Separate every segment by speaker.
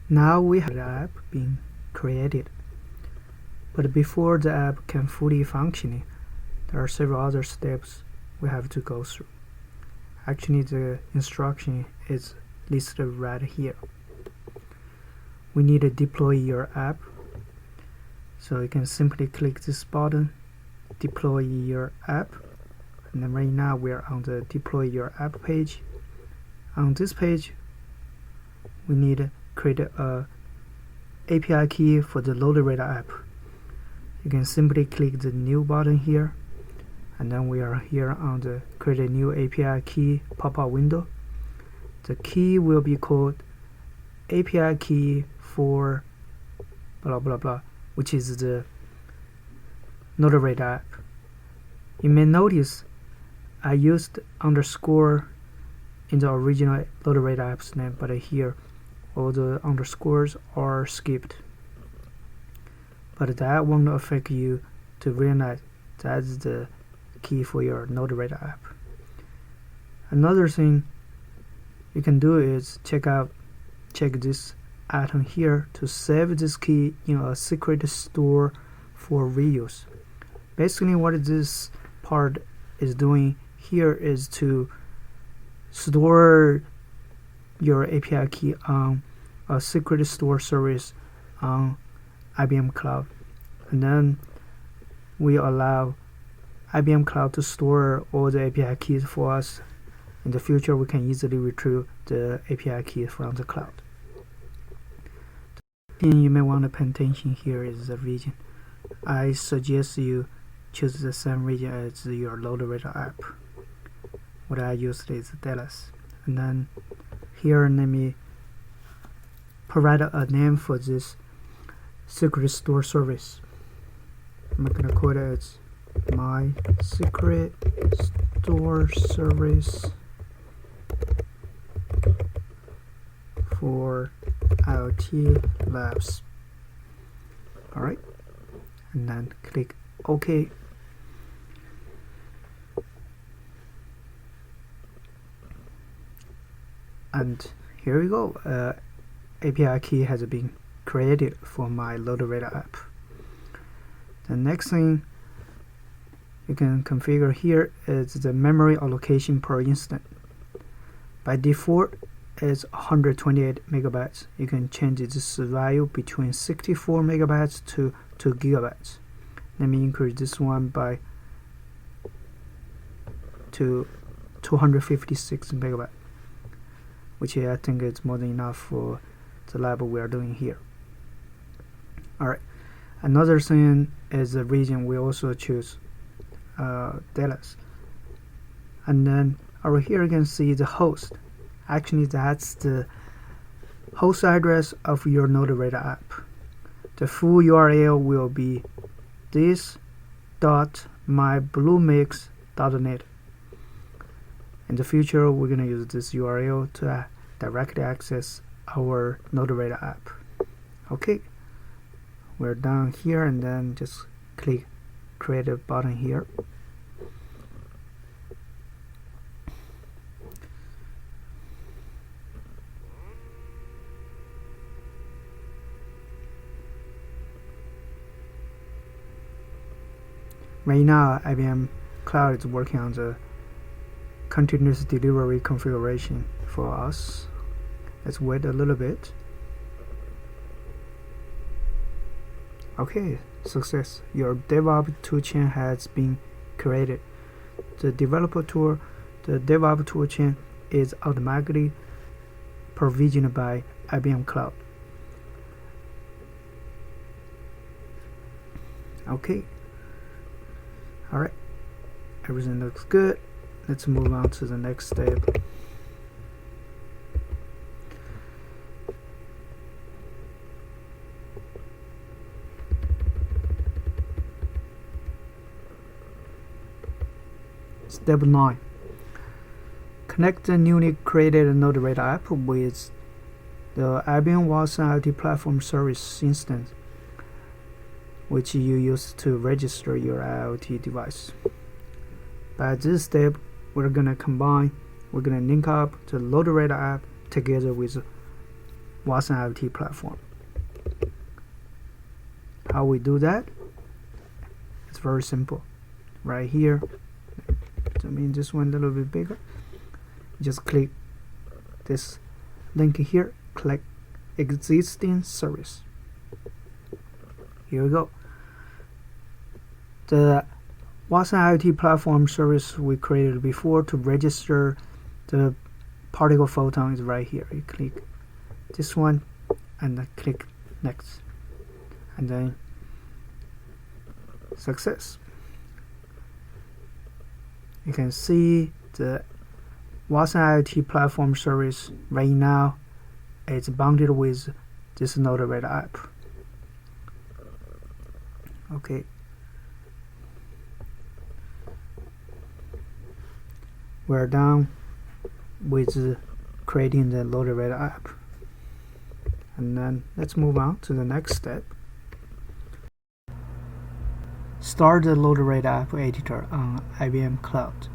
Speaker 1: Now we have the app being created. But before the app can fully function, there are several other steps we have to go through. Actually, the instruction is listed right here. We need to deploy your app. So you can simply click this button, deploy your app. And then right now we are on the deploy your app page. On this page, we need to create a API key for the loader radar app. You can simply click the new button here, and then we are here on the create a new API key pop-up window. The key will be called API key for blah blah blah, which is the loader radar app. You may notice I used underscore in the original loader radar app's name, but here all the underscores are skipped. But that won't affect you to realize that's the key for your loader radar app. Another thing you can do is check this item here to save this key in a secret store for reuse. Basically, what this part is doing here is to store your API key on a secret store service on IBM Cloud, and then we allow IBM Cloud to store all the API keys for us. In the future, we can easily retrieve the API keys from the cloud. The thing you may want to pay attention here is the region. I suggest you choose the same region as your loader radar app. What I used is Dallas. And then here, let me provide a name for this secret store service. I'm gonna call it as my secret store service for IoT labs. Alright, and then click OK. And here we go. API key has been created for my loader radar app. The next thing you can configure here is the memory allocation per instant. By default, it's 128 megabytes. You can change this value between 64 megabytes to 2 gigabytes. Let me increase this one to 256 megabytes, which I think is more than enough for the lab we are doing here. Alright, another thing is the region. We also choose Dallas, and then over here you can see the host. Actually, that's the host address of your loader radar app. The full URL will be this.mybluemix.net. In the future, we're going to use this URL to directly access our loader radar app. Okay, we're down here, and then just click create a button here. Right now, IBM Cloud is working on the continuous delivery configuration for us. Let's wait a little bit. Okay, success. Your DevOps toolchain has been created. The DevOps toolchain is automatically provisioned by IBM Cloud. Okay. Alright, everything looks good. Let's move on to the next step. Step 9. Connect the newly created loader radar app with the IBM Watson IoT platform service instance, which you use to register your IoT device. By this step, we're gonna link up the loader radar app together with Watson IoT platform. How we do that? It's very simple. Right here, zoom in this one a little bit bigger. Just click this link here, click existing service. Here we go. The Watson IoT platform service we created before to register the particle photon is right here. You click this one and then click next, and then success. You can see the Watson IoT platform service right now. It's bonded with this Node-RED app. Okay. We're done with creating the Node-RED app. And then let's move on to the next step. Start the Node-RED app editor on IBM Cloud.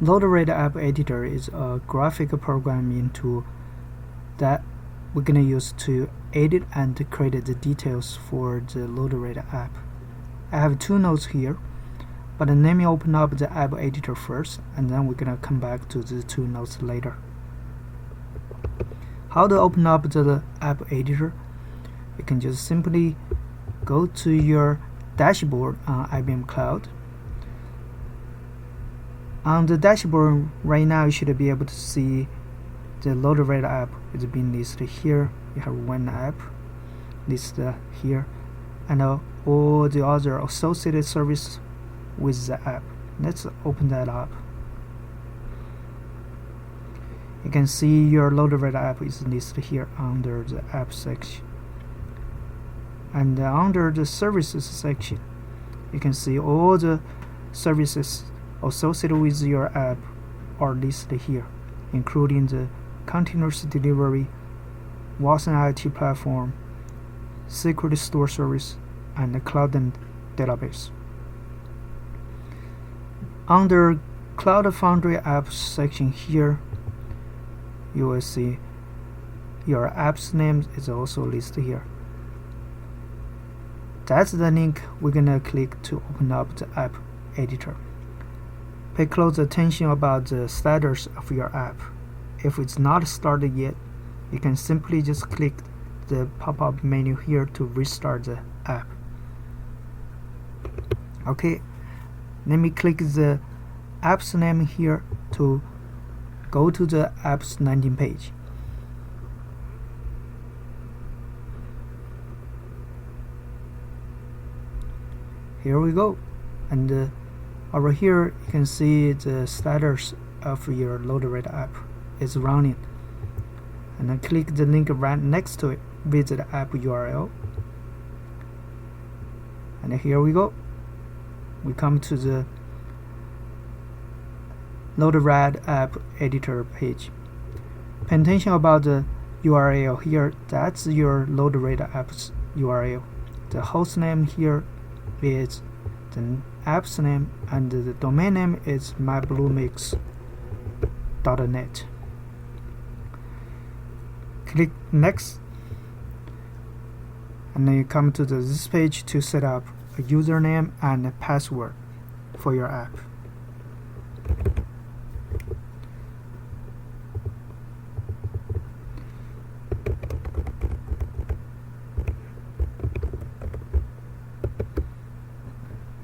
Speaker 1: Node-RED app editor is a graphic programming tool that we're going to use to edit and create the details for the Node-RED app. I have two nodes here, but let me open up the app editor first, and then we're going to come back to the two nodes later. How to open up the app editor? You can just simply go to your dashboard on IBM Cloud. On the dashboard right now, you should be able to see the Node-RED app is being listed here. You have one app listed here, and all the other associated services with the app. Let's open that up. You can see your Node-RED app is listed here under the app section. And under the services section, you can see all the services associated with your app are listed here, including the continuous delivery, Watson IoT platform, secret store service, and the cloud and database. Under Cloud Foundry apps section here, you will see your app's name is also listed here. That's the link we're gonna click to open up the app editor. Pay close attention about the status of your app. If it's not started yet, you can simply just click the pop-up menu here to restart the app. Okay, let me click the app's name here to go to the app's landing page. Here we go, and over here you can see the status of your Node-RED app is running, and then click the link right next to it with the app URL, and here we go. We come to the Node-RED app editor page. Pay attention about the URL here. That's your Node-RED app's URL. The host name here is the app's name, and the domain name is mybluemix.net. Click next, and then you come to this page to set up a username and a password for your app.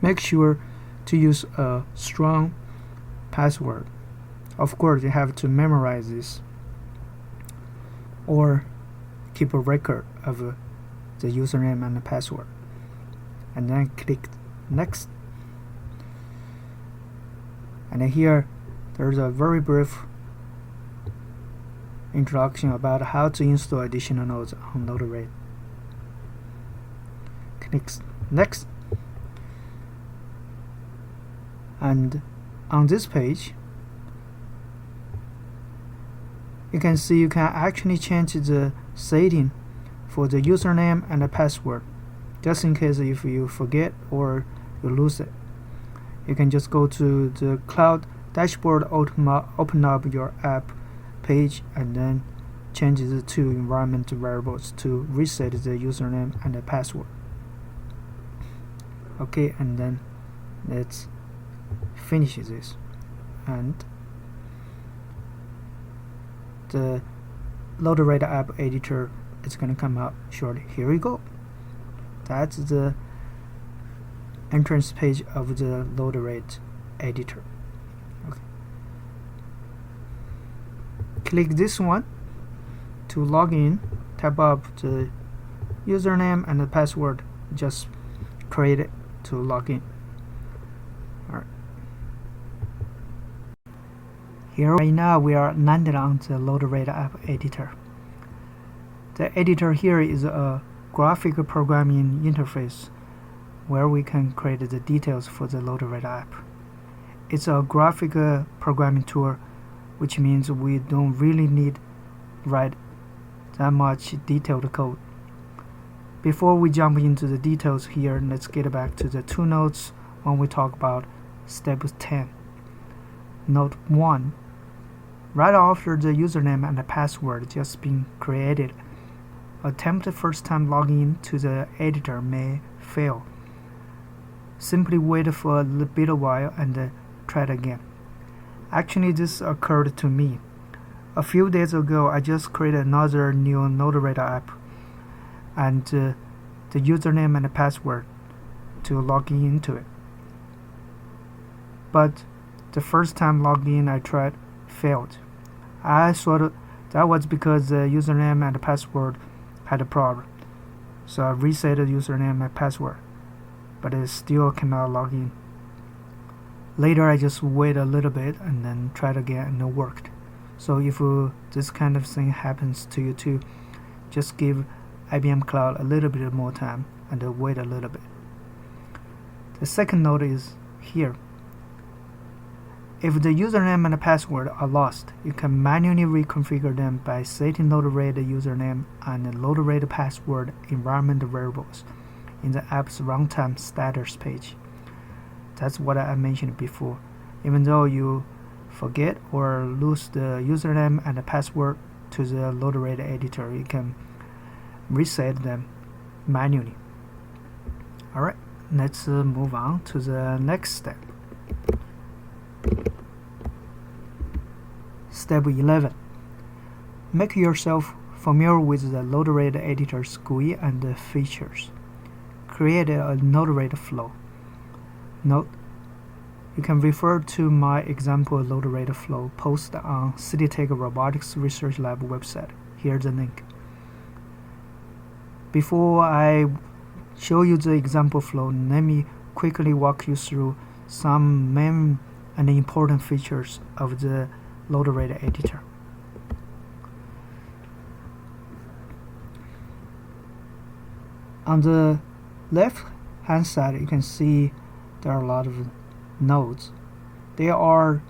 Speaker 1: Make sure to use a strong password. Of course, you have to memorize this or keep a record of the username and the password, and then click next. And then here there's a very brief introduction about how to install additional nodes on Node-RED. Click next. And on this page, you can see you can actually change the setting for the username and the password, just in case if you forget or you lose it. You can just go to the Cloud dashboard, open up your app page, and then change the two environment variables to reset the username and the password. Okay, and then let's finish this, and the load rate app editor is going to come up shortly. Here we go. That's the entrance page of the load rate editor. Okay. Click this one to log in. Type up the username and the password just created to log in. Alright. Here right now we are landed on the load rate app editor. The editor here is a graphic programming interface where we can create the details for the load rate app. It's a graphic programming tool, which means we don't really need write that much detailed code. Before we jump into the details here, let's get back to the two notes when we talk about step 10. Note 1. Right after the username and the password just being created, attempt first time login to the editor may fail. Simply wait for a bit while and try it again. Actually, this occurred to me. A few days ago, I just created another new load rate app and the username and the password to log into it. But the first time login I tried failed. I thought that was because the username and the password had a problem. So I reset the username and password, but it still cannot log in. Later I just wait a little bit and then tried again and it worked. So if this kind of thing happens to you too, just give IBM Cloud a little bit more time and wait a little bit. The second note is here. If the username and the password are lost, you can manually reconfigure them by setting load rate username and load rate password environment variables in the app's runtime status page. That's what I mentioned before. Even though you forget or lose the username and the password to the load rate editor, you can reset them manually. Alright, let's move on to the next step. Step 11. Make yourself familiar with the load rate editor's GUI and features. Create a load rate flow. Note, you can refer to my example load rate flow post on CityTech Robotics Research Lab website. Here's the link. Before I show you the example flow, let me quickly walk you through some main and important features of the load rate editor. On the left hand side, you can see there are a lot of nodes. They are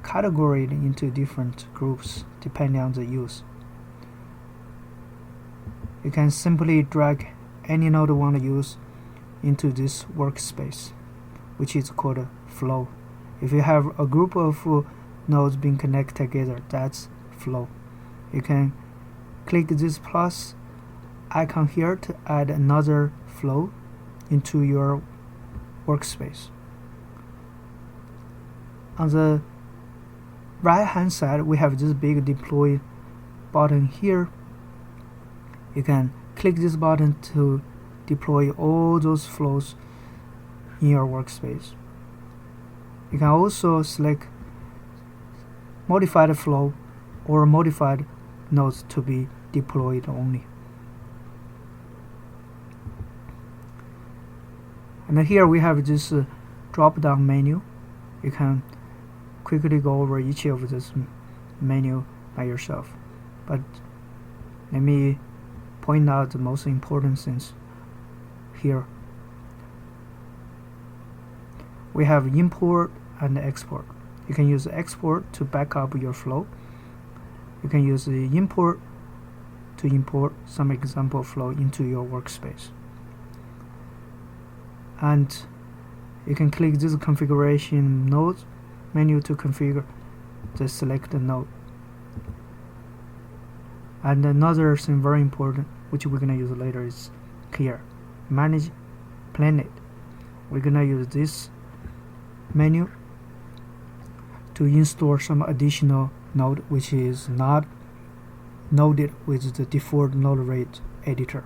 Speaker 1: categorized into different groups depending on the use. You can simply drag any node you want to use into this workspace, which is called a flow. If you have a group of nodes being connected together, that's flow. You can click this plus icon here to add another flow into your workspace. On the right hand side, we have this big deploy button here. You can click this button to deploy all those flows in your workspace. You can also select modified flow or modified nodes to be deployed only. And then here we have this drop down menu. You can quickly go over each of this menu by yourself, but let me point out the most important things here. We have import and export. You can use export to back up your flow. You can use the import to import some example flow into your workspace. And you can click this configuration node menu to configure the selected node. And another thing very important, which we're gonna use later, is here, manage planet. We're gonna use this menu to install some additional node which is not noded with the default node rate editor.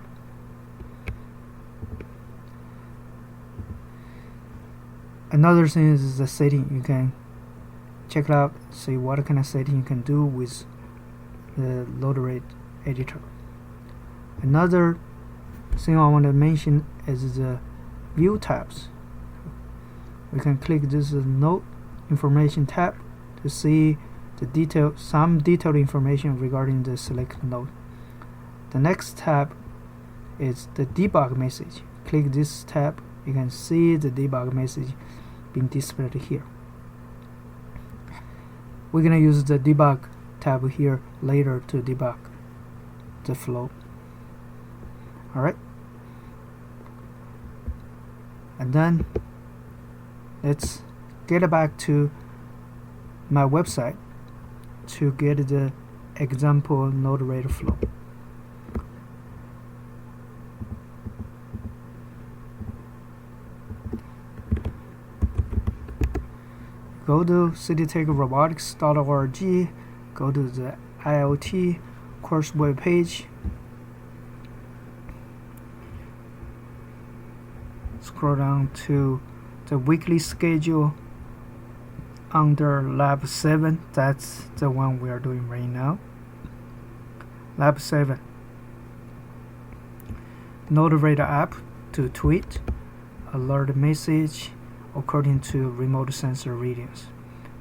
Speaker 1: Another thing is the setting. You can check it out, see what kind of setting you can do with the node rate editor. Another thing I want to mention is the view tabs. We can click this node information tab to see the some detailed information regarding the selected node. The next tab is the debug message. Click this tab, you can see the debug message being displayed here. We're gonna use the debug tab here later to debug the flow. Alright, and then let's get back to my website to get the example node rate flow. Go to citytechrobotics.org, go to the IoT course web page, scroll down to the weekly schedule under lab 7. That's the one we are doing right now. Lab 7, node rate app to tweet alert message according to remote sensor readings.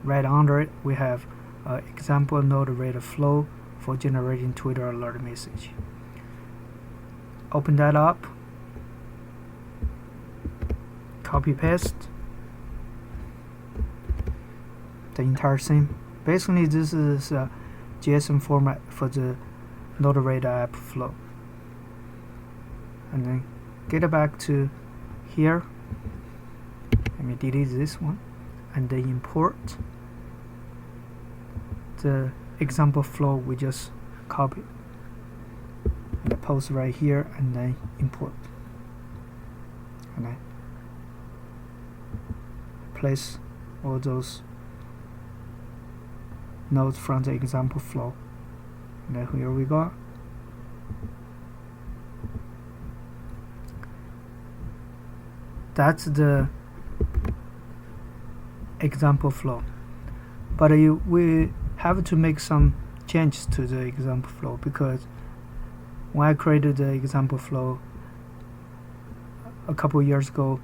Speaker 1: Right under it we have example node rate flow for generating Twitter alert message. Open that up, copy paste the entire thing. Basically this is a JSON format for the node rate app flow. And then get back to here. Let me delete this one and then import the example flow we just copied and post right here and then import, and then place all those nodes from the example flow, and then here we go. That's the example flow, but we have to make some changes to the example flow, because when I created the example flow a couple years ago,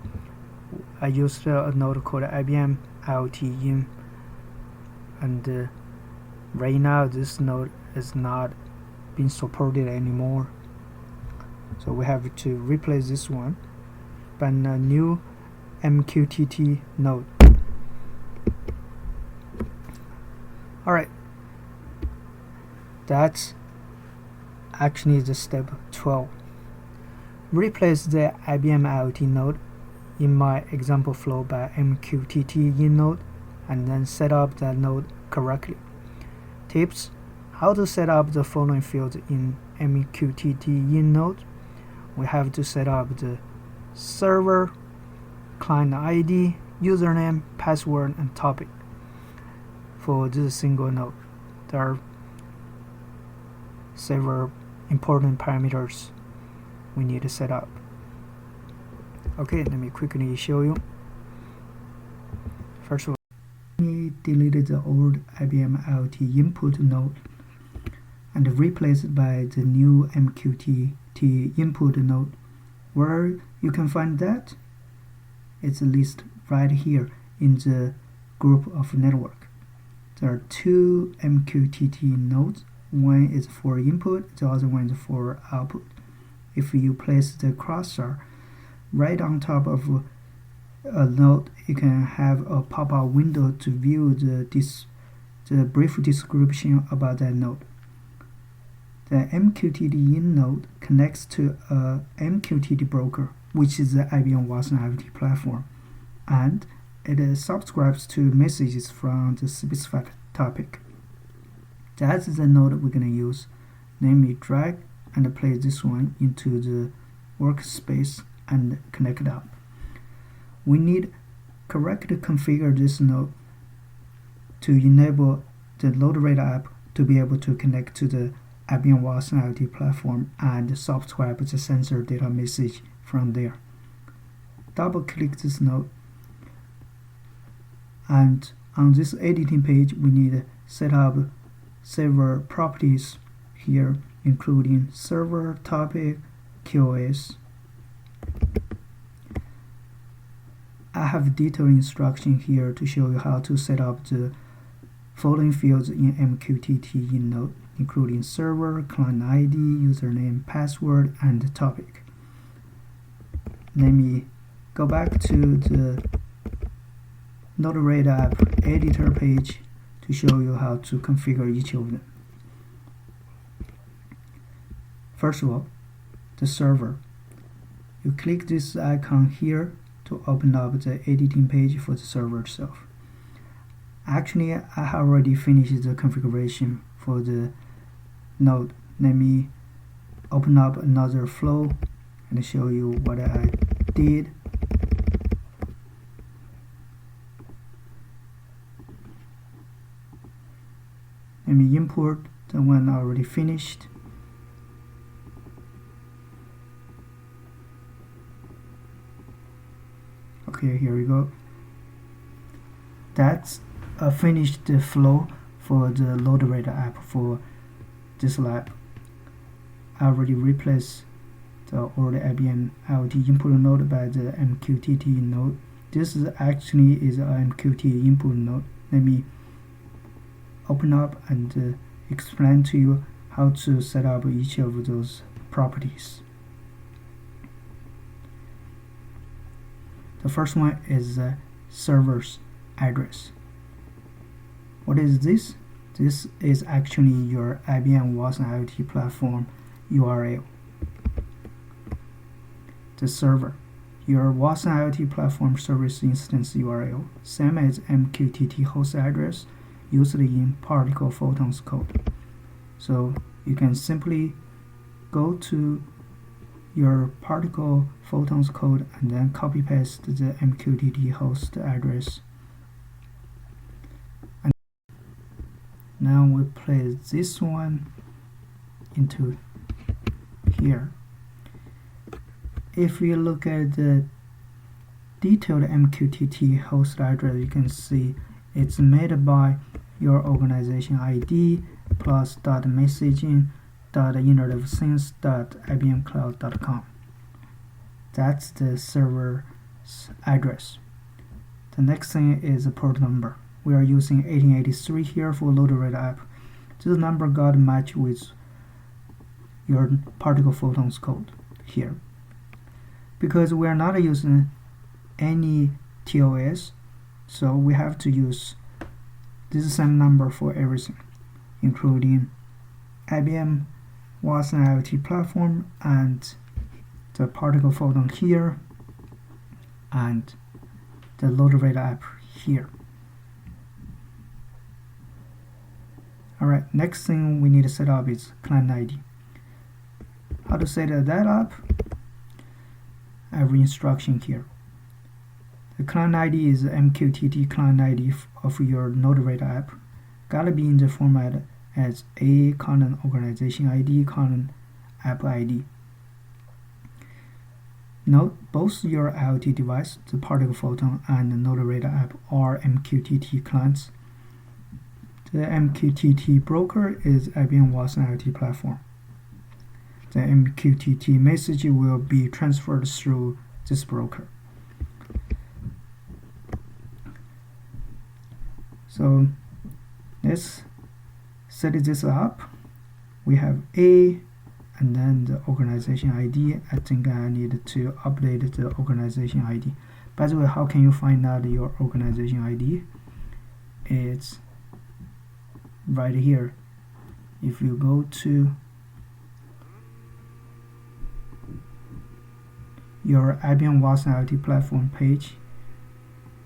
Speaker 1: I used a node called IBM IoT in, and right now this node is not being supported anymore, so we have to replace this one by a new MQTT node. Alright, that's actually the step 12. Replace the IBM IoT node in my example flow by MQTT in node, and then set up that node correctly. Tips: how to set up the following fields in MQTT in node. We have to set up the server, client ID, username, password, and topic. For this single node, there are several important parameters we need to set up. Okay, let me quickly show you. First of all, we deleted the old IBM IoT input node and replace it by the new MQTT input node. Where you can find that? It's listed right here in the group of network. There are two MQTT nodes. One is for input, the other one is for output. If you place the cursor right on top of a node, you can have a pop-up window to view the brief description about that node. The MQTT in node connects to a MQTT broker, which is the IBM Watson IoT platform, and it subscribes to messages from the specified topic. That's the node we're going to use namely drag and place this one into the workspace and connect it up. We need correctly configure this node to enable the load rate app to be able to connect to the IBM Watson IoT platform and subscribe the sensor data message from there. Double click this node, and on this editing page we need to set up several properties here, including server, topic, QoS. I have detailed instruction here to show you how to set up the following fields in MQTT in Node, including server, client ID, username, password, and topic. Let me go back to the Node-RED app editor page to show you how to configure each of them. First of all, the server. You click this icon here to open up the editing page for the server itself. Actually, I have already finished the configuration for the node. Let me open up another flow and show you what I did. Let me import the one already finished. Okay, here we go. That's a finished flow for the load rate app for this lab. I already replaced the old IBM IoT input node by the MQTT node. This is actually an MQTT input node. Let me open up and explain to you how to set up each of those properties. The first one is the server's address. What is this? This is actually your IBM Watson IoT platform URL. The server, your Watson IoT platform service instance URL, same as MQTT host address, used in particle photons code. So you can simply go to your particle photons code and then copy paste the MQTT host address. And now we place this one into here. If we look at the detailed MQTT host address, you can see it's made by your organization ID plus .messaging .internetofthings.ibmcloud.com. That's the server's address. The next thing is the port number. We are using 1883 here for load rate app. This number got matched with your particle photons code here. Because we are not using any TOS, so we have to use this same number for everything, including IBM Watson IoT platform and the particle photon here and the load rate app here. Alright, next thing we need to set up is client ID. How to set that up? I have instruction here. The client ID is the MQTT client ID of your node rate app. Gotta be in the format as A colon organization ID colon app ID. Note both your IoT device, the particle photon, and the node rate app are MQTT clients. The MQTT broker is IBM Watson IoT platform. The MQTT message will be transferred through this broker. So let's set this up. We have A and then the organization ID. I think I need to update the organization ID. By the way, how can you find out your organization ID? It's right here. If you go to your IBM Watson IoT platform page,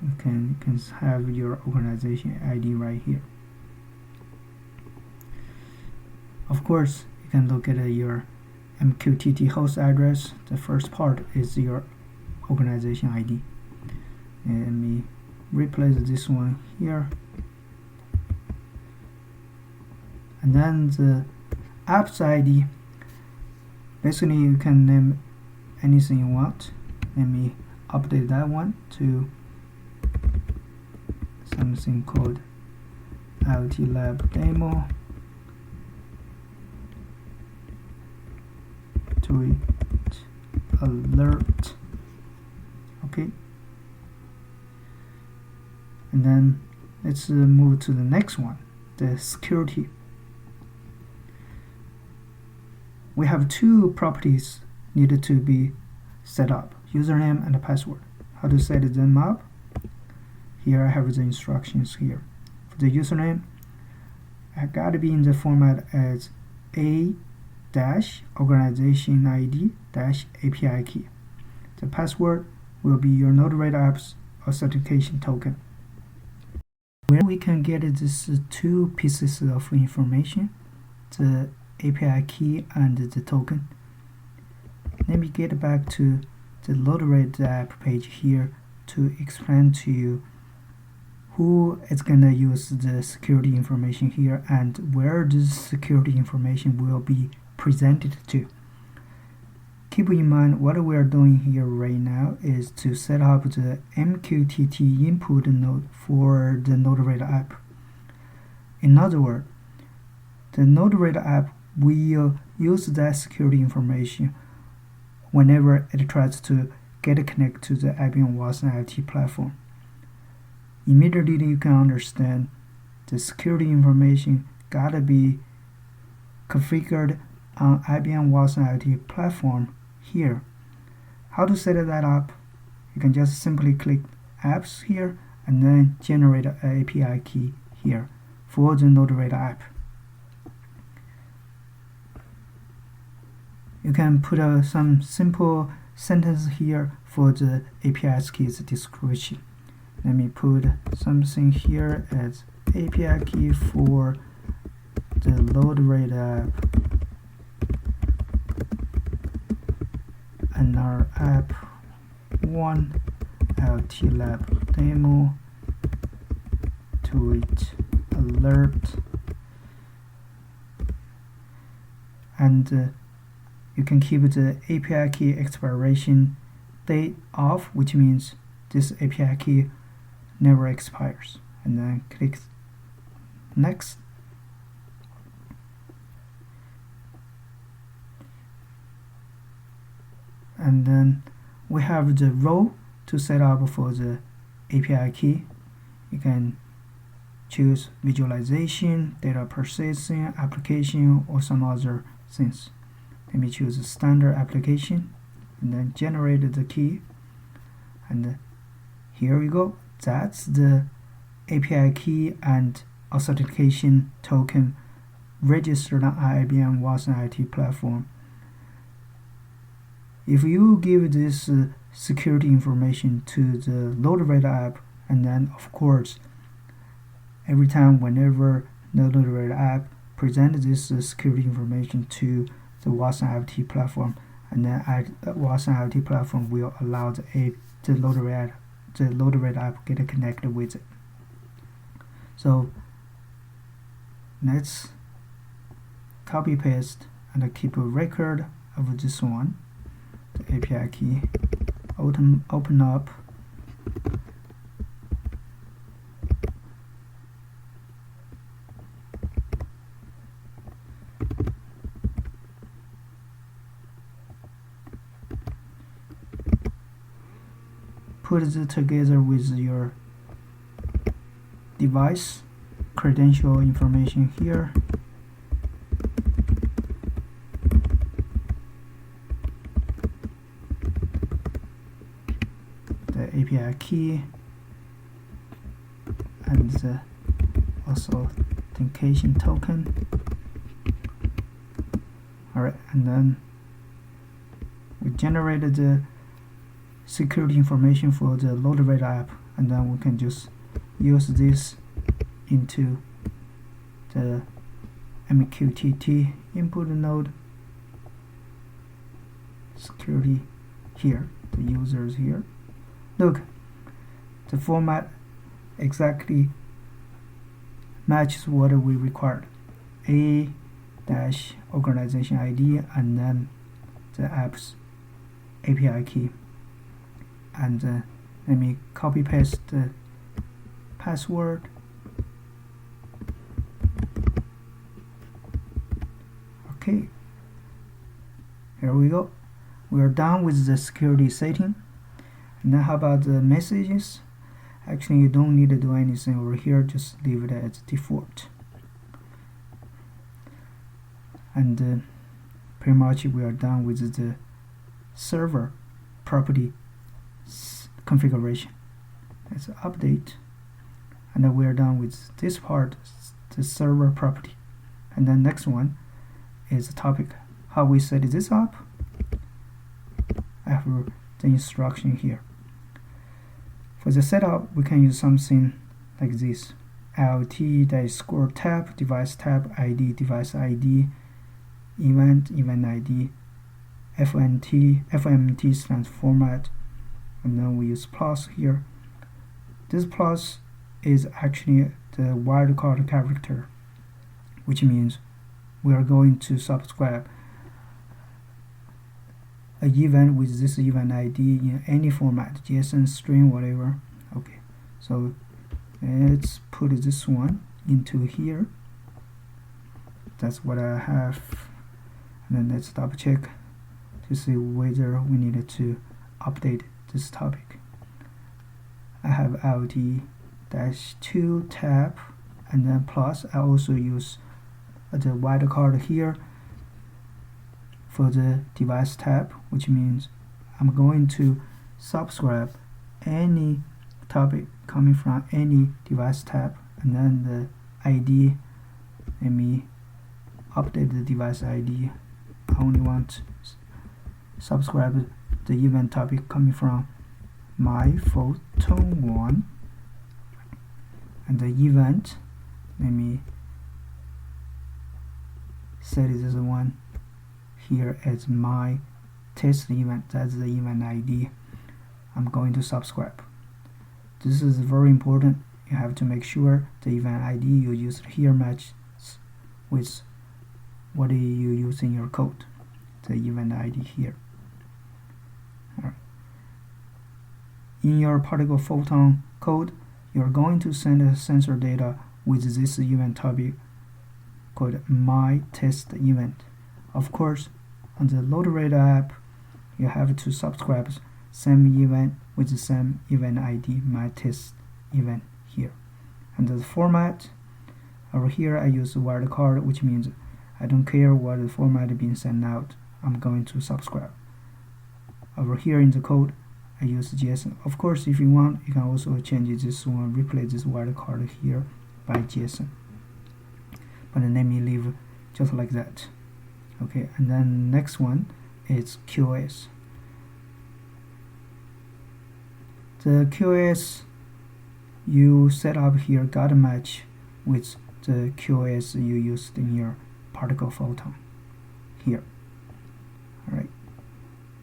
Speaker 1: you can have your organization ID right here. Of course, you can look at your MQTT host address. The first part is your organization ID. And let me replace this one here. And then the apps ID, basically you can name anything you want. Let me update that one to something called IoT Lab Demo. Tweet alert. Okay. And then let's move to the next one, the security. We have two properties needed to be set up, username and password. How to set them up? Here I have the instructions here. For the username, I gotta be in the format as a-organization ID -API key. The password will be your Node-RED app's authentication token. Where we can get these two pieces of information, the API key and the token. Let me get back to the Node-RED app page here to explain to you who is gonna use the security information here and where this security information will be presented to. Keep in mind what we are doing here right now is to set up the MQTT input node for the Node-RED app. In other words, the Node-RED app will use that security information whenever it tries to get connected to the IBM Watson IoT platform. Immediately you can understand the security information gotta be configured on IBM Watson IoT platform here. How to set that up? You can just simply click apps here and then generate an API key here for the Node-RED app. You can put some simple sentence here for the API key's description. Let me put something here as API key for the Node-RED app and our app 1 IoT Lab Demo tweet alert, and you can keep the API key expiration date off, which means this API key never expires, and then click next. And then we have the role to set up for the API key. You can choose visualization, data processing, application, or some other things. Let me choose a standard application and then generate the key. And here we go. That's the API key and authentication token registered on IBM Watson IoT platform. If you give this security information to the Node-RED app, and then of course every time whenever the Node-RED app presents this security information to the Watson IoT platform, and then Watson IoT platform will allow the Node-RED app get connected with it. So let's copy paste and keep a record of this one. The API key, open up, put it together with your device credential information here. The API key and the authentication token. Alright, and then we generated the security information for the Node-RED app, and then we can just use this into the MQTT input node, security here, the users here. Look, the format exactly matches what we required. A dash organization ID and then the app's API key. And let me copy paste the password. Okay, here we go. We are done with the security setting. And then how about the messages? Actually, you don't need to do anything over here, just leave it as default. And pretty much we are done with the server property configuration. Let's update, and then we are done with this part, the server property. And then next one is the topic, how we set this up. I have the instruction here. For the setup, we can use something like this: IoT tab, device tab, ID, device ID, event ID, FMT stands format, and then we use plus here. This plus is actually the wildcard character, which means we are going to subscribe an event with this event ID in any format, JSON, string, whatever. Okay, so let's put this one into here. That's what I have. And then let's double check to see whether we needed to update this topic. I have IoT-2 tab and then plus. I also use the wildcard here for the device tab, which means I'm going to subscribe any topic coming from any device tab, and then the ID, let me update the device ID. I only want to subscribe the event topic coming from my Photon 1, and the event, let me set this one here as my test event. That's the event ID I'm going to subscribe. This is very important. You have to make sure the event ID you use here matches with what you use in your code, the event ID here. Right. In your particle Photon code, you're going to send a sensor data with this event topic called my test event. Of course, on the load radar app, you have to subscribe same event with the same event ID, my test event here. And the format, over here I use wildcard, which means I don't care what the format being sent out, I'm going to subscribe. Over here in the code, I use JSON. Of course, if you want, you can also change this one, replace this wildcard here by JSON. But let me leave just like that. Okay, and then next one is QoS. The QoS you set up here gotta match with the QoS you used in your particle Photon here. Alright,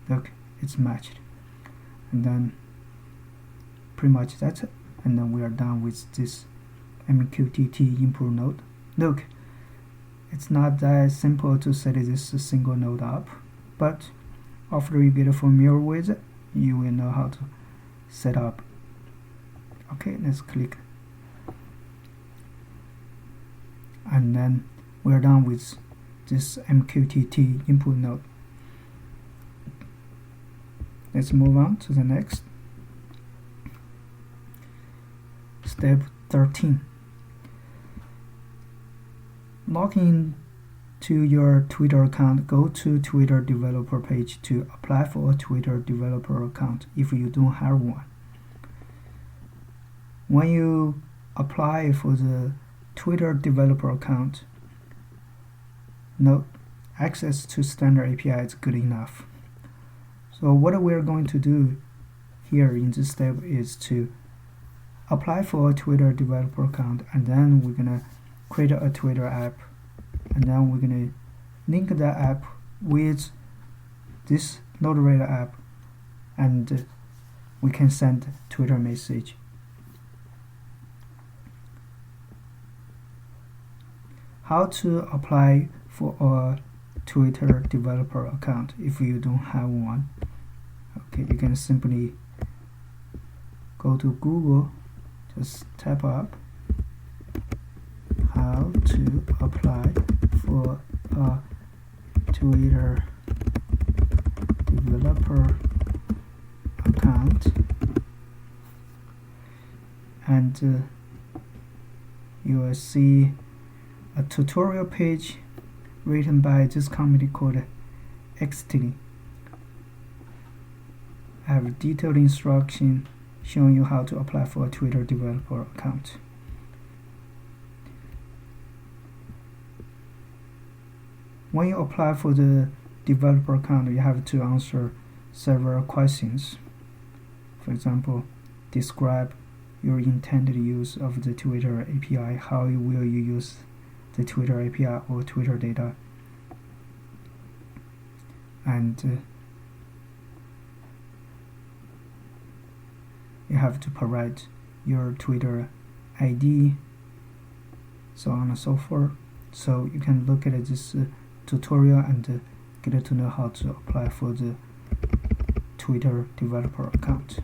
Speaker 1: look, it's matched. And then pretty much that's it. And then we are done with this MQTT input node. Look, it's not that simple to set this single node up, but after you get familiar with it, you will know how to set up. Okay, let's click. And then we're done with this MQTT input node. Let's move on to the next. Step 13. Log in to your Twitter account. Go to Twitter developer page to apply for a Twitter developer account if you don't have one. When you apply for the Twitter developer account, no access to standard API is good enough. So what we're going to do here in this step is to apply for a Twitter developer account, and then we're gonna create a Twitter app and then we're gonna link that app with this Node-RED app, and we can send Twitter message. How to apply for a Twitter developer account if you don't have one? Okay, you can simply go to Google, just type up how to apply for a Twitter developer account, and you will see a tutorial page written by this company called XT. I have detailed instruction showing you how to apply for a Twitter developer account. When you apply for the developer account, you have to answer several questions. For example, describe your intended use of the Twitter API. How will you use the Twitter API or Twitter data? And you have to provide your Twitter ID, so on and so forth. So you can look at this tutorial and get to know how to apply for the Twitter developer account.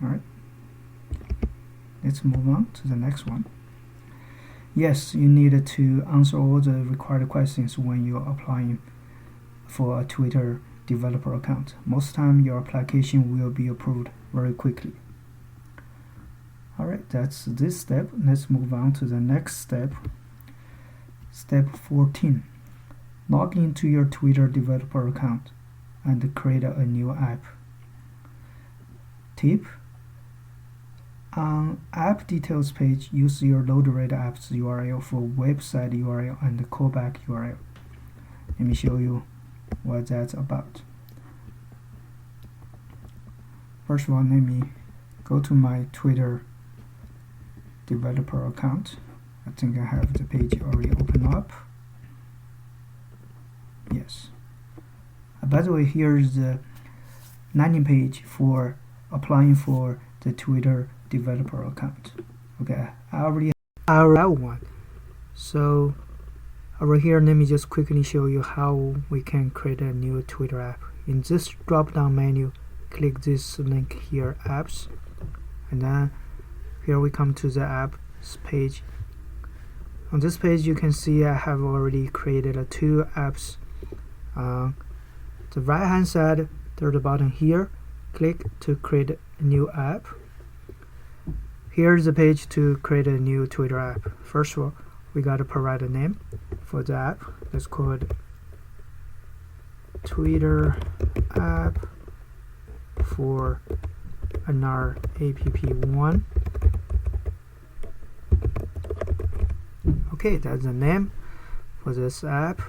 Speaker 1: Alright, let's move on to the next one. Yes, you need to answer all the required questions when you're applying for a Twitter developer account. Most time your application will be approved very quickly. Alright, that's this step. Let's move on to the next step. Step 14. Log into your Twitter developer account and create a new app. Tip: on app details page, use your Node-RED apps URL for website URL and callback URL. Let me show you what that's about. First of all, let me go to my Twitter developer account. I think I have the page already open up. Yes. By the way, here's the landing page for applying for the Twitter developer account. Okay, I already have one. So over here, let me just quickly show you how we can create a new Twitter app. In this drop-down menu, click this link here, apps, and then here we come to the apps page. On this page, you can see I have already created two apps. The right hand side, there's a button here. Click to create a new app. Here's the page to create a new Twitter app. First of all, we got to provide a name for the app. Let's call it Twitter app for another app1. Okay, that's the name for this app.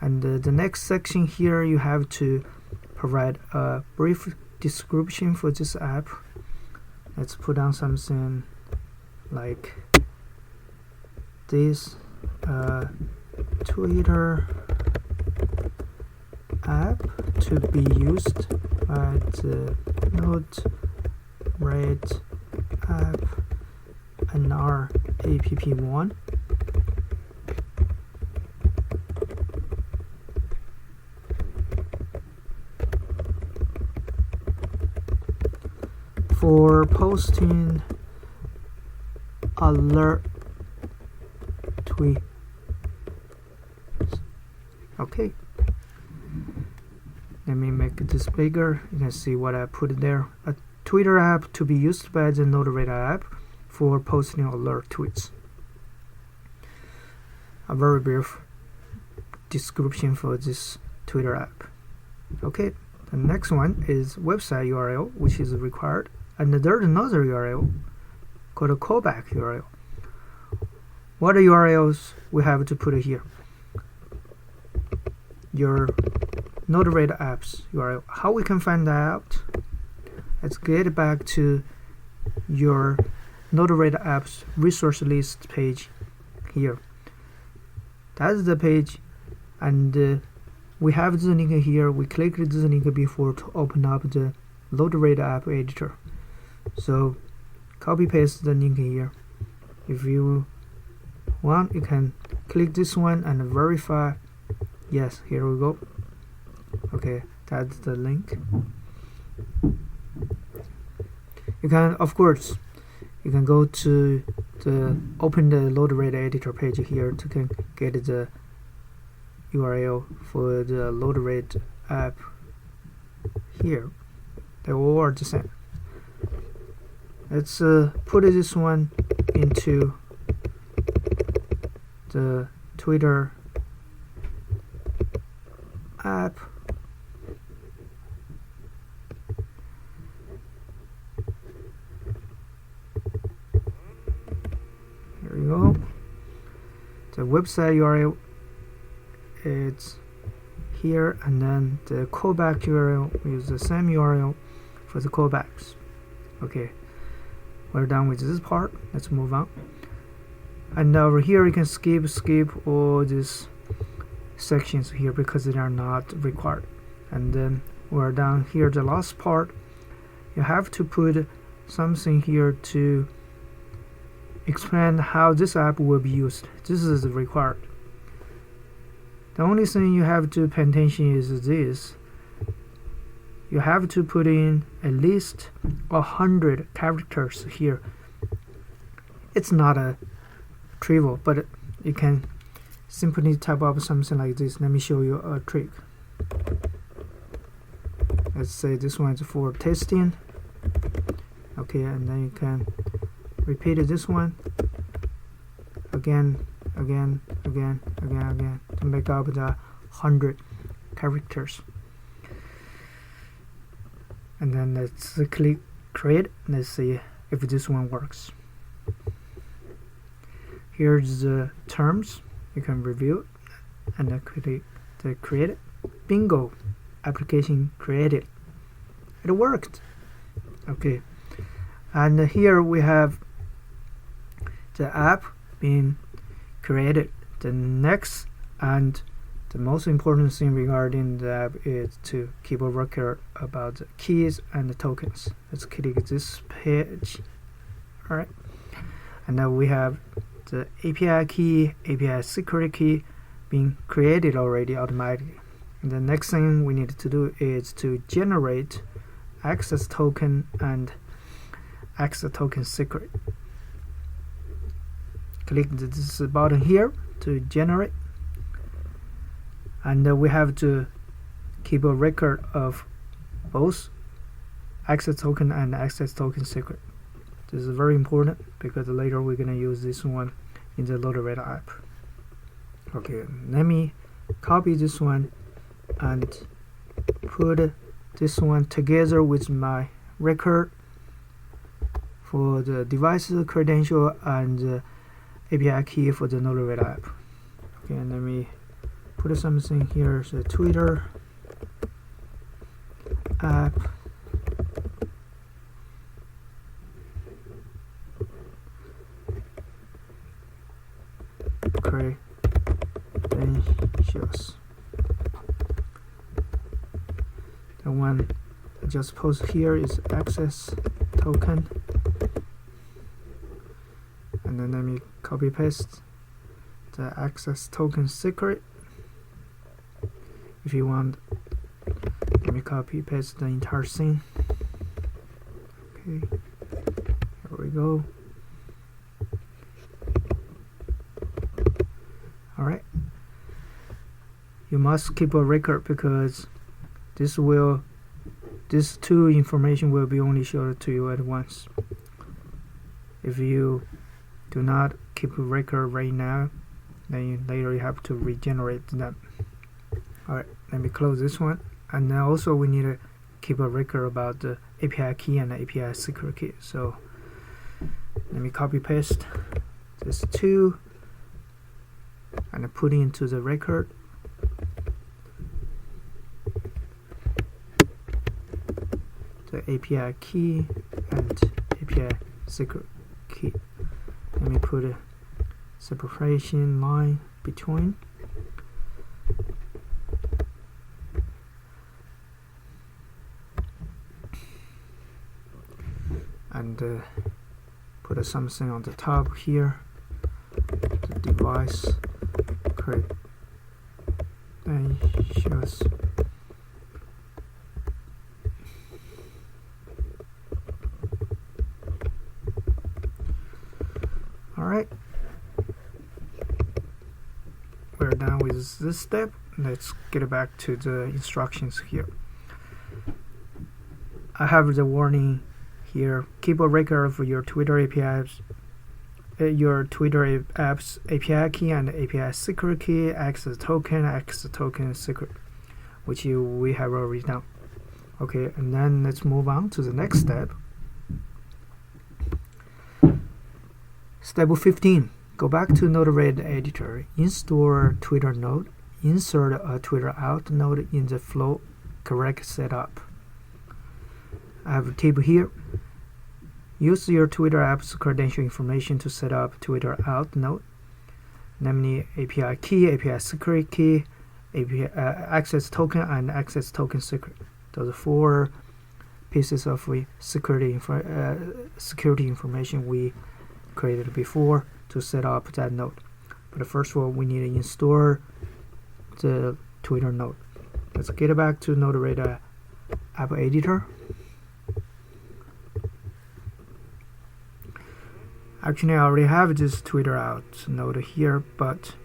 Speaker 1: And the next section here, you have to provide a brief description for this app. Let's put down something like this: Twitter app to be used by the Node-RED app and our app1. For posting alert tweet. Okay, let me make this bigger. You can see what I put there. A Twitter app to be used by the Node-RED app for posting alert tweets. A very brief description for this Twitter app. Okay, the next one is website URL, which is required. And there's another URL called a callback URL. What are URLs we have to put here? Your Node-RED apps URL. How we can find that out? Let's get back to your Node-RED apps resource list page. here. That's the page, and we have this link here. We click this link before to open up the load rate app editor. So copy paste the link here. If you want, you can click this one and verify. Yes, here we go. Okay, that's the link. You can, of course, you can go to the open the load rate editor page here to can get the URL for the load rate app here. They all are the same. Let's put this one into the Twitter app. Here we go. The website URL is here, and then the callback URL is the same URL for the callbacks. Okay, we're done with this part. Let's move on. And over here you can skip all these sections here because they are not required. And then we're done here. The last part, you have to put something here to explain how this app will be used. This is required. The only thing you have to pay attention is this. You have to put in at least 100 characters here. It's not a trivial, but you can simply type up something like this. Let me show you a trick. Let's say this one is for testing. Okay, and then you can repeat this one again to make up the 100 characters. And then let's click create. Let's see if this one works. Here's the terms. You can review it and then click the create it. Bingo, application created. It worked. Okay, and here we have the app being created. The next and the most important thing regarding the app is to keep a record about the keys and the tokens. Let's click this page. Alright, and now we have the API key, API secret key being created already automatically. And the next thing we need to do is to generate access token and access token secret. Click this button here to generate, and we have to keep a record of both access token and access token secret. This is very important because later we're going to use this one in the load rate app. Okay, let me copy this one and put this one together with my record for the device credential and the API key for the load rate app. Okay, and let me put something here. So Twitter app credentials. The one I just post here is access token, and then let me copy paste the access token secret. If you want, let me copy paste the entire thing. Okay, here we go. Alright, you must keep a record because this two information will be only shown to you at once. If you do not keep a record right now, then later you have to regenerate them. Alright, let me close this one. And then also we need to keep a record about the API key and the API secret key. So let me copy paste this two and put it into the record. The API key and API secret key. Let me put separation line between. And put something on the top here, the device credentials. Alright, we're done with this step. Let's get back to the instructions here. I have the warning here. Keep a record of your Twitter APIs, API key and API secret key, access token secret, which we have already done. Okay, and then let's move on to the next step. Step 15. Go back to Node-RED editor, install Twitter node, insert a Twitter out node in the flow correct setup. I have a tip here. Use your Twitter app's credential information to set up Twitter out node, namely API key, API secret key, API access token, and access token secret. Those 4 pieces of security information we created before to set up that node. But first of all, we need to install the Twitter node. Let's get back to Node-RED app editor. Actually, I already have this Twitter out node here, but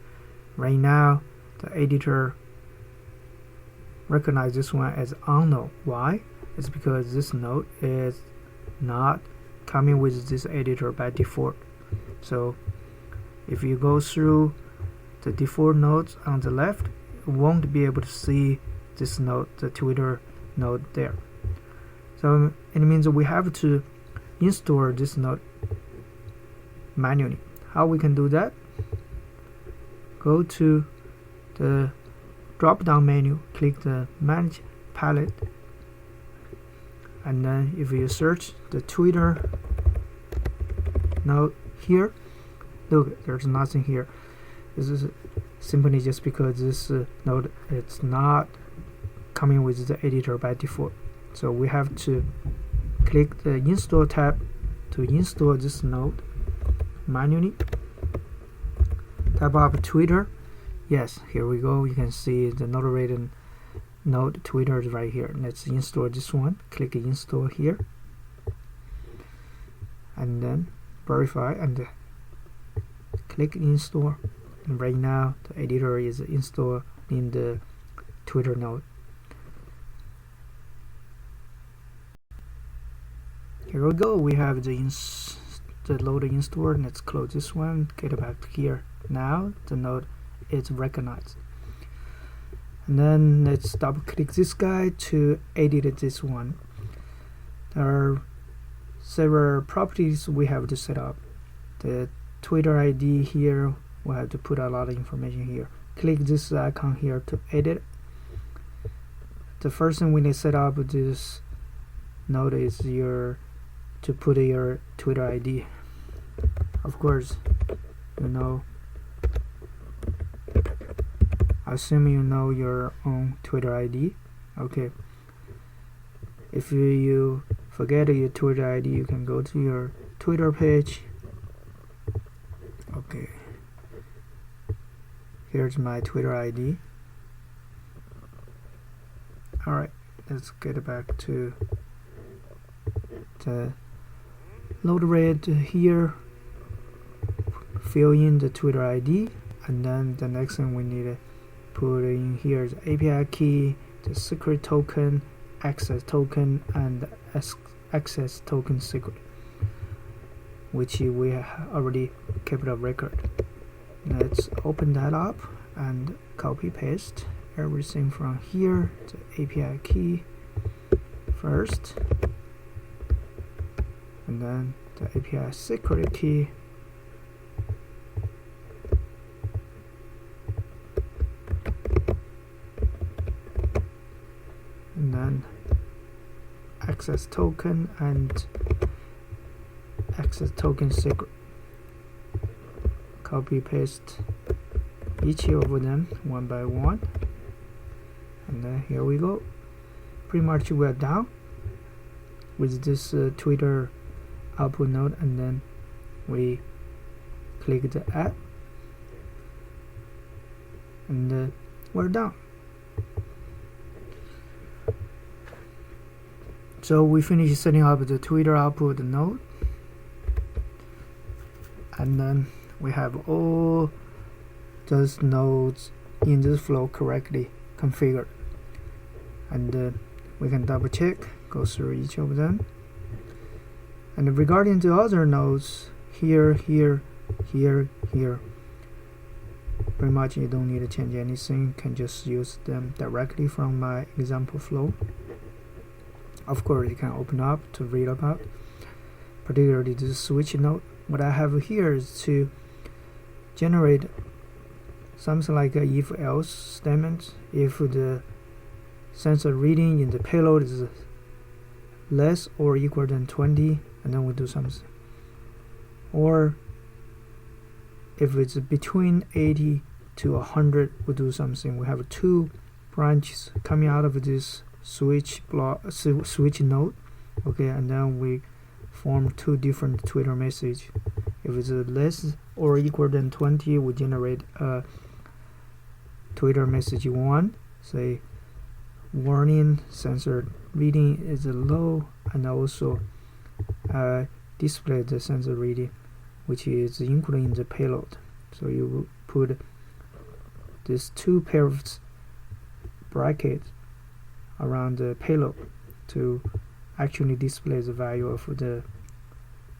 Speaker 1: right now the editor recognizes this one as unknown. Why? It's because this node is not coming with this editor by default. So if you go through the default nodes on the left, you won't be able to see this node, the Twitter node there. So it means we have to install this node manually. How we can do that? Go to the drop down menu, click the manage palette, and then if you search the Twitter node here, look, there's nothing here. This is simply just because this node it's not coming with the editor by default. So we have to click the install tab to install this node manually. Type up Twitter. Yes, here we go. You can see the Node-RED node Twitter is right here. Let's install this one. Click install here, and then verify and click install. And right now the editor is installed in the Twitter node. Here we go. We have the load install. Let's close this one. Get back here. Now the node is recognized. And then let's double click this guy to edit this one. There are several properties we have to set up. The Twitter ID here, we have to put a lot of information here. Click this icon here to edit. The first thing we need to set up this node is to put your Twitter ID. Of course, you know, I assume you know your own Twitter ID. Okay. If you forget your Twitter ID, you can go to your Twitter page. Okay. Here's my Twitter ID. Alright, let's get back to the Node-RED here. Fill in the Twitter ID, and then the next thing we need to put in here is API key, the secret token, access token, and access token secret, which we already kept a record. Let's open that up and copy paste everything from here. The API key first, and then the API secret key, and then access token and access token secret. copy paste each of them one by one, and then here we go. Pretty much we're done with this Twitter output node, and then we click the add, and we're done. So we finished setting up the Twitter output node, and then we have all those nodes in this flow correctly configured, and we can double check, go through each of them. And regarding the other nodes, here, pretty much you don't need to change anything, you can just use them directly from my example flow. Of course, you can open up to read about, particularly the switch node. What I have here is to generate something like a if-else statement. If the sensor reading in the payload is less or equal than 20, and then we do something. Or if it's between 80 to 100, we do something. We have two branches coming out of this switch node, okay, and then we form two different Twitter message. If it's less or equal than 20, we generate a Twitter message 1, say warning, sensor reading is low, and also display the sensor reading, which is included in the payload. So you put these two pairs brackets around the payload to actually display the value of the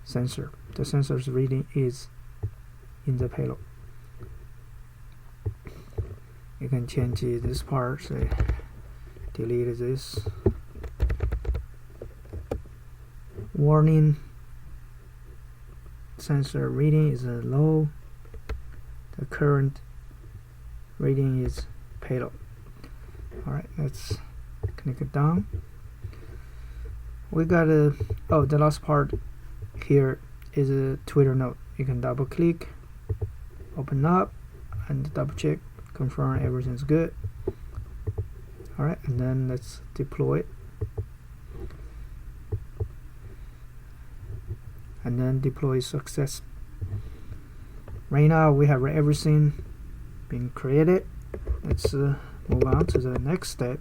Speaker 1: sensor. The sensor's reading is in the payload. You can change this part, say delete this. Warning, sensor reading is low, the current reading is payload. Alright, let's click it down. We got the last part here is a Twitter node. You can double click, open up, and double check, confirm everything's good. Alright, and then let's deploy it. And then deploy success. Right now we have everything being created. Let's move on to the next step.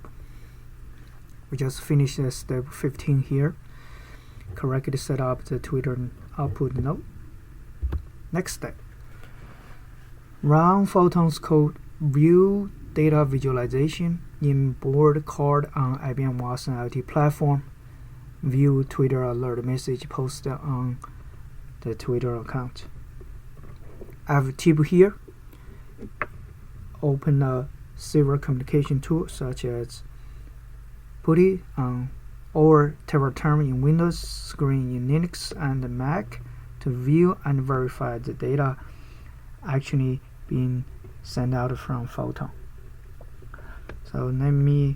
Speaker 1: We just finished step 15 here. Correctly set up the Twitter output node. Next step. Run Photon's code, view data visualization in board card on IBM Watson IoT platform. View Twitter alert message posted on the Twitter account. I have a tip here. Open a server communication tool such as PuTTY or Terraterm in Windows, Screen in Linux and Mac to view and verify the data actually being sent out from Photon. So let me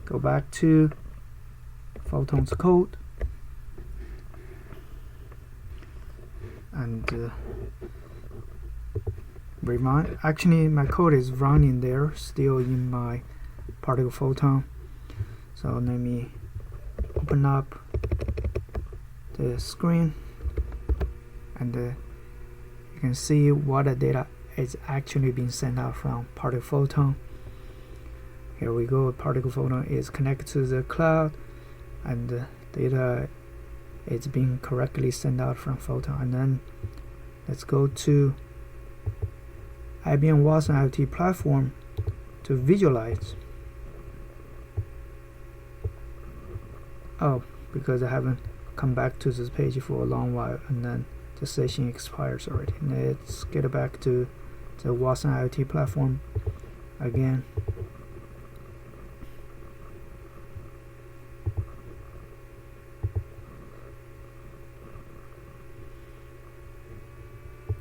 Speaker 1: go back to Photon's code and remind. Actually, my code is running there still in my particle Photon. So let me open up the screen, and you can see what the data is actually being sent out from particle Photon. Here we go. Particle Photon is connected to the cloud, and the data is being correctly sent out from Photon. And then let's go to IBM Watson IoT platform to visualize. Oh, because I haven't come back to this page for a long while, and then the session expires already. Let's get back to the Watson IoT platform again.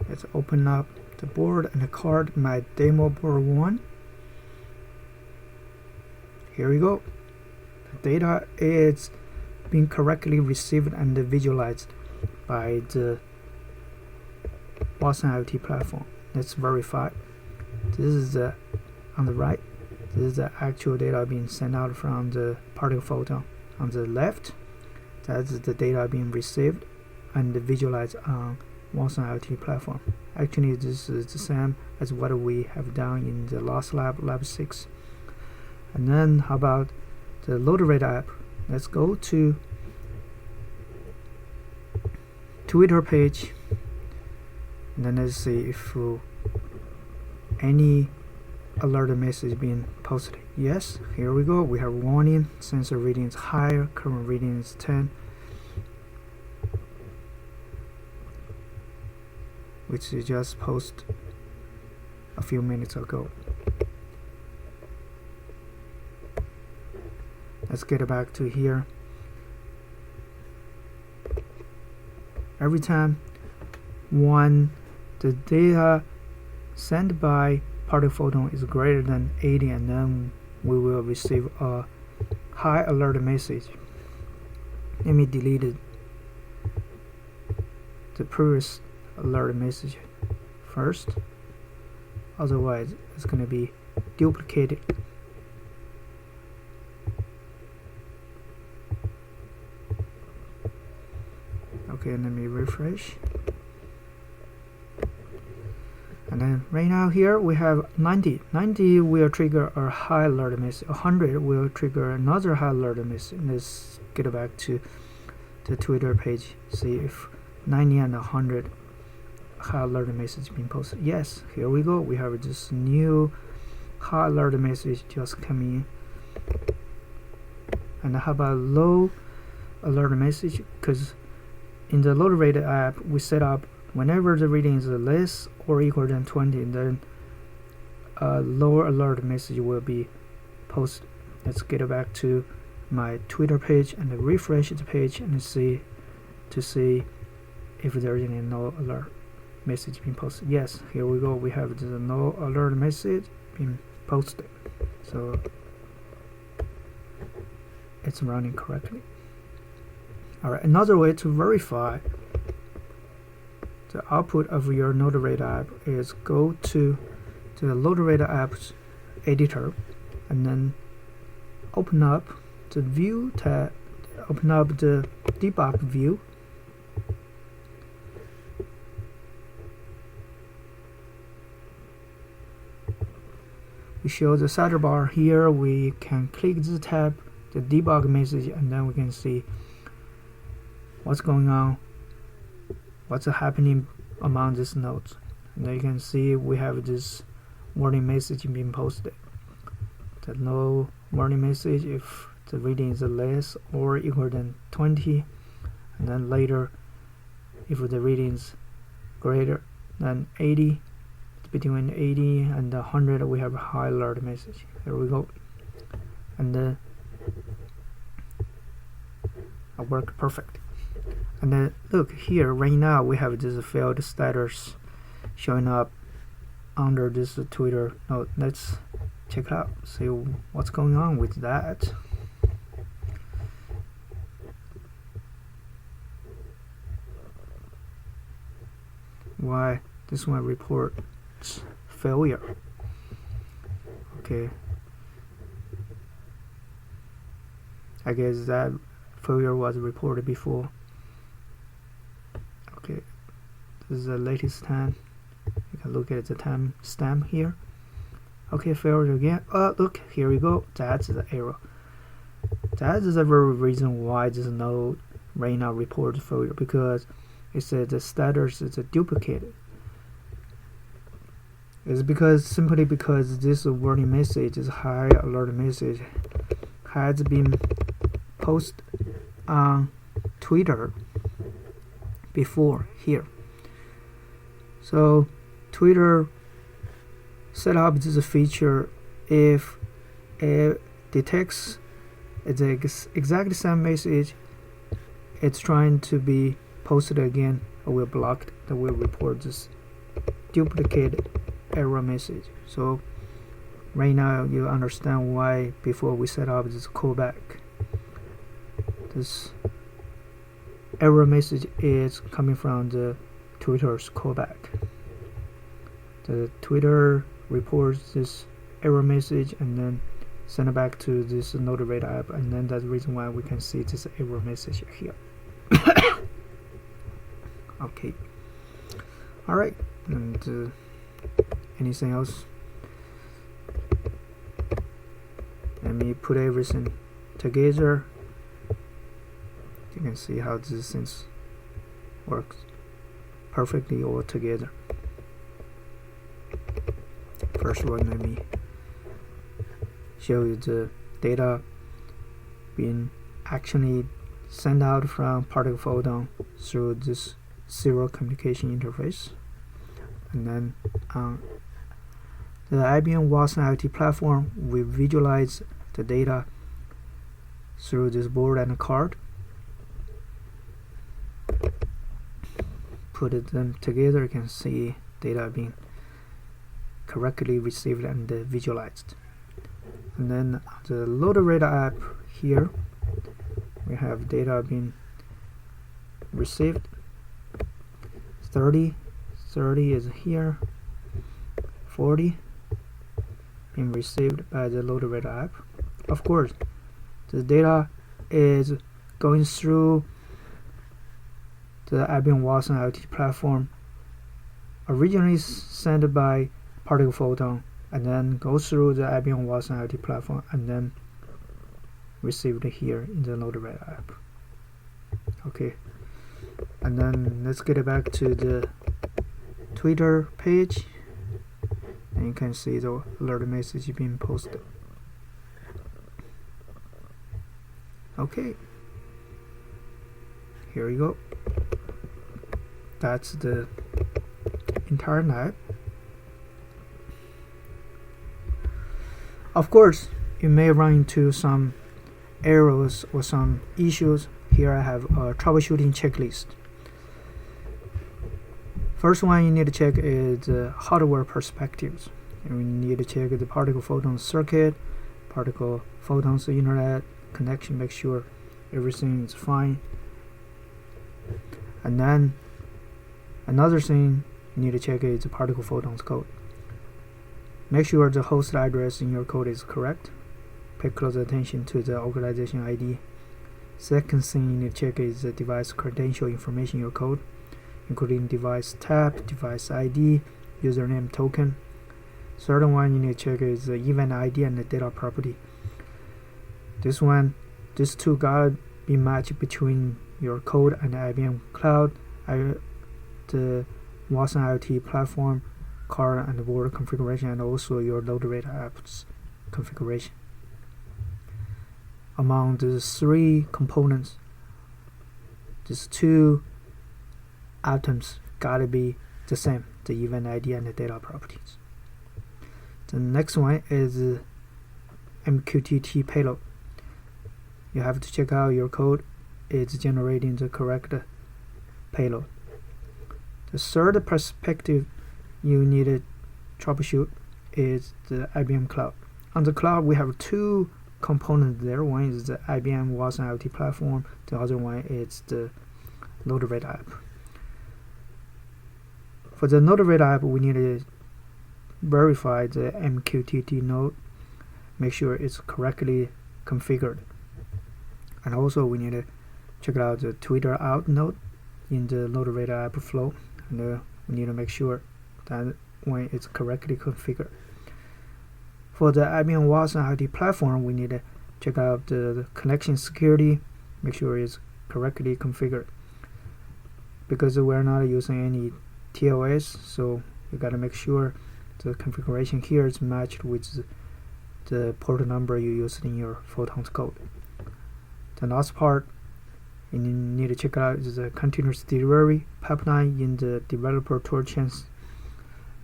Speaker 1: Let's open up the board and the card, my demo board 1. Here we go. The data is being correctly received and visualized by the Watson IoT platform. Let's verify. This is the on the right. This is the actual data being sent out from the particle photon. On the left, that's the data being received and visualized on Watson IoT platform. Actually, this is the same as what we have done in the last lab 6. And then how about the load rate app? Let's go to Twitter page, and then let's see if any alert message being posted. Yes, here we go. We have warning, sensor reading is higher, current reading is 10, which is just posted a few minutes ago. Let's get back to here. Every time when the data sent by particle photon is greater than 80, and then we will receive a high alert message. Let me delete the previous alert message first, otherwise it's going to be duplicated. Okay, let me refresh. And then right now here we have 90. 90 will trigger a high alert message. 100 will trigger another high alert message. Let's get back to the Twitter page. See if 90 and 100 high alert message being posted. Yes, here we go. We have this new high alert message just coming in. And how about low alert message? Because in the load rate app, we set up whenever the reading is less or equal than 20, then a lower alert message will be posted. Let's get back to my Twitter page and refresh the page and see if there is any no alert message being posted. Yes, here we go. We have the no alert message being posted. So it's running correctly. Alright, another way to verify the output of your load rate app is go to the load rate apps editor and then open up the view tab, open up the debug view. We show the sidebar here. We can click this tab, the debug message, and then we can see what's going on, what's happening among these nodes. And then you can see we have this warning message being posted. The no warning message if the reading is less or equal than 20, and then later if the reading is greater than 80, between 80 and 100, we have a high alert message. Here we go. And it worked perfect. And then look here, right now we have this failed status showing up under this Twitter node. Let's check it out, see what's going on with that. Why this one reports failure? Okay, I guess that failure was reported before. Okay, this is the latest time. You can look at the time stamp here. Okay, failure again. Look, here we go. That's the error. That is the very reason why this node right now reports failure, because it said the status is duplicated. It's simply because this warning message, this high alert message, has been posted on Twitter before here. So Twitter set up this feature. If it detects the exact same message, it's trying to be posted again, or will block it, that will report this duplicate error message. So right now you understand why before we set up this callback, this error message is coming from the Twitter's callback. the Twitter reports this error message and then send it back to this Node-RED app, and then that's the reason why we can see this error message here. Okay. Alright, and anything else? Let me put everything together. You can see how these things works perfectly all together. First one, let me show you the data being actually sent out from particle photon through this serial communication interface. And then on the IBM Watson IoT platform, we visualize the data through this board and a card. Put them together, you can see data being correctly received and visualized. And then the Node-RED app here, we have data being received. 30 is here, 40 being received by the Node-RED app. Of course, the data is going through the IBM Watson IoT platform, originally sent by particle photon, and then goes through the IBM Watson IoT platform and then received here in the Node-RED app. Okay, and then let's get it back to the Twitter page, and you can see the alert message being posted. Okay, here you go. That's the entire net. Of course, you may run into some errors or some issues. Here I have a troubleshooting checklist. First one you need to check is the hardware perspectives. And we need to check the particle photon circuit, particle photons internet connection, make sure everything is fine. And then another thing you need to check is the particle photons code. Make sure the host address in your code is correct. Pay close attention to the organization ID. Second thing you need to check is the device credential information in your code, including device tab, device ID, username token. Third one you need to check is the event ID and the data property. These two gotta be matched between your code and the IBM Cloud, the Watson IoT platform, card and board configuration, and also your Node-RED apps configuration. Among the three components, these two items gotta be the same, the event ID and the data properties. The next one is MQTT payload. You have to check out your code is generating the correct payload. The third perspective you need to troubleshoot is the IBM Cloud. On the cloud, we have two components there. One is the IBM Watson IoT platform. The other one is the Node-RED app. For the Node-RED app, we need to verify the MQTT node, make sure it's correctly configured. And also we need to check out the Twitter out node in the Node-RED app flow, and we need to make sure that one is correctly configured. For the IBM Watson IoT platform, we need to check out the connection security, make sure it's correctly configured. Because we're not using any TLS, so you gotta make sure the configuration here is matched with the port number you used in your Photon's code. The last part you need to check out is the continuous delivery pipeline in the developer toolchains.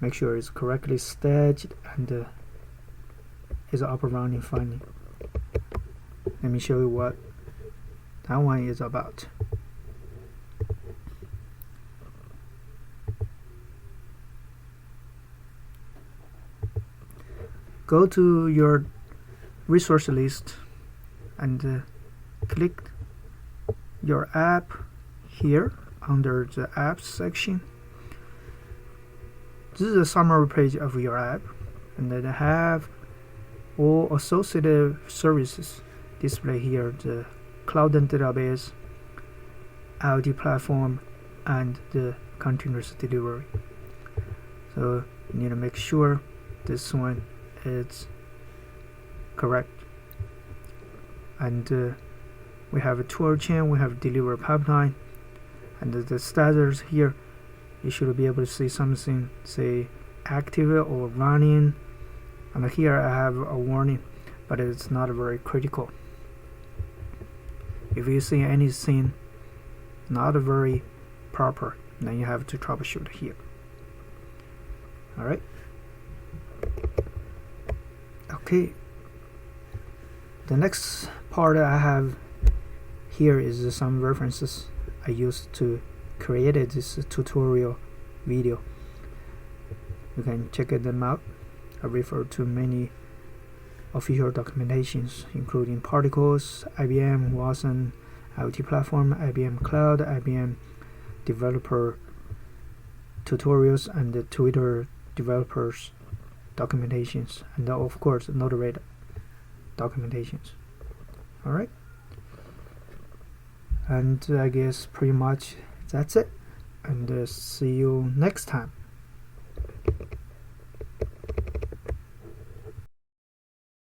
Speaker 1: Make sure it's correctly staged and is up and running finally. Let me show you what that one is about. Go to your resource list and click your app here under the apps section. This is a summary page of your app, and then have all associated services displayed here: the cloud and database, IoT platform, and the continuous delivery. So you need to make sure this one is correct. And we have a tool chain, we have delivery pipeline, and the status here, you should be able to see something say active or running. And here I have a warning, but it's not very critical. If you see anything not very proper, then you have to troubleshoot here. Alright. Okay. The next part I have here is some references I used to create this tutorial video. You can check them out. I refer to many official documentations, including Particles, IBM Watson, IoT platform, IBM Cloud, IBM developer tutorials, and the Twitter developers documentations, and of course Node-RED documentations. Alright, and I guess pretty much that's it, and see you next time.